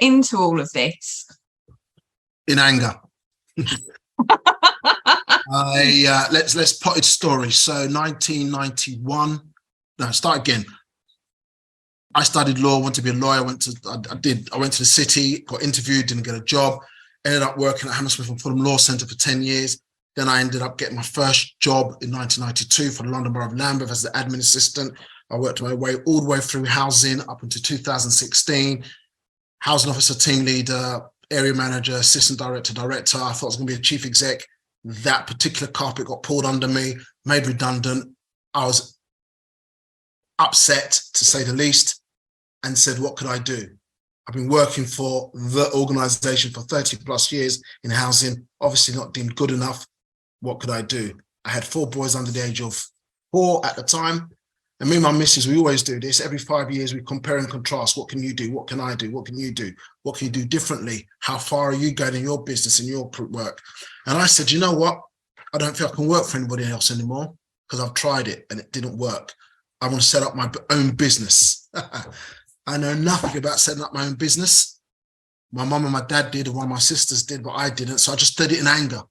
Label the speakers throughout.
Speaker 1: into all of this?
Speaker 2: In anger. Let's potted story. So 1991. No, start again. I studied law, wanted to be a lawyer. I went to the city, got interviewed, didn't get a job. Ended up working at Hammersmith and Fulham Law Centre for 10 years. Then I ended up getting my first job in 1992 for the London Borough of Lambeth as the admin assistant. I worked my way all the way through housing up into 2016. Housing officer, team leader, area manager, assistant director. I thought I was going to be a chief exec. That particular carpet got pulled under me, made redundant. I was upset, to say the least, and said, what could I do? I've been working for the organisation for 30 plus years in housing, obviously not deemed good enough. What could I do? I had 4 boys under the age of 4 at the time. And me and my missus, we always do this. Every 5 years, we compare and contrast. What can you do? What can I do? What can you do? What can you do differently? How far are you going in your business, in your work? And I said, you know what? I don't feel I can work for anybody else anymore because I've tried it and it didn't work. I want to set up my own business. I know nothing about setting up my own business. My mum and my dad did, and one of my sisters did, but I didn't. So I just did it in anger.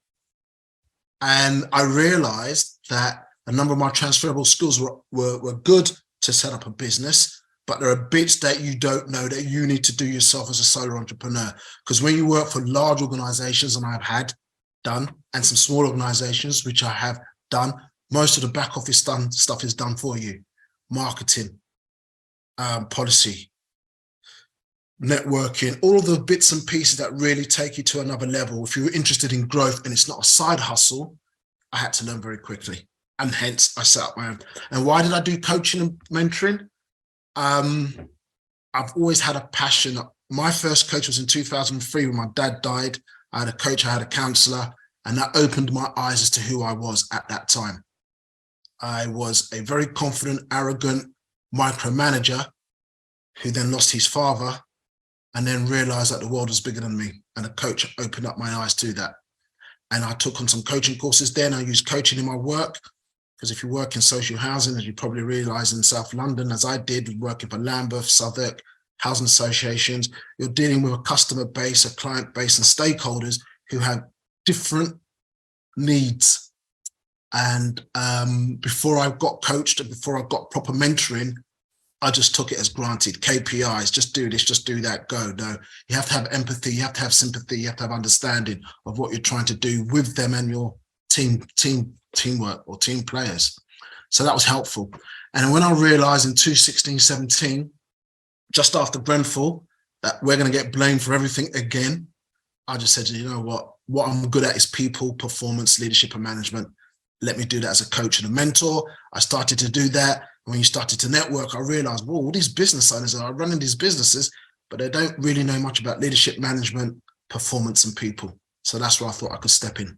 Speaker 2: And I realized that a number of my transferable skills were good to set up a business, but there are bits that you don't know that you need to do yourself as a solo entrepreneur. Because when you work for large organizations, and I've done, and some small organizations, which I have done, most of the back office stuff is done for you. Marketing, policy, networking, all of the bits and pieces that really take you to another level. If you're interested in growth and it's not a side hustle, I had to learn very quickly. And hence I set up my own. And why did I do coaching and mentoring? I've always had a passion. My first coach was in 2003 when my dad died. I had a coach, I had a counselor, and that opened my eyes as to who I was at that time. I was a very confident, arrogant micromanager who then lost his father and then realized that the world was bigger than me. And a coach opened up my eyes to that. And I took on some coaching courses then. I used coaching in my work, because if you work in social housing, as you probably realize in South London, as I did, working for Lambeth, Southwark, housing associations, you're dealing with a customer base, a client base, and stakeholders who have different needs. And before I got coached and before I got proper mentoring, I just took it as granted. KPIs, just do this, just do that, go. No, you have to have empathy, you have to have sympathy, you have to have understanding of what you're trying to do with them and your teamwork or team players. So that was helpful. And when I realized in 2016-17, just after Grenfell, that we're going to get blamed for everything again, I just said, you know what I'm good at is people, performance, leadership, and management. Let me do that as a coach and a mentor. I started to do that. When you started to network, I realized, whoa, all these business owners are running these businesses, but they don't really know much about leadership, management, performance, and people. So that's where I thought I could step in.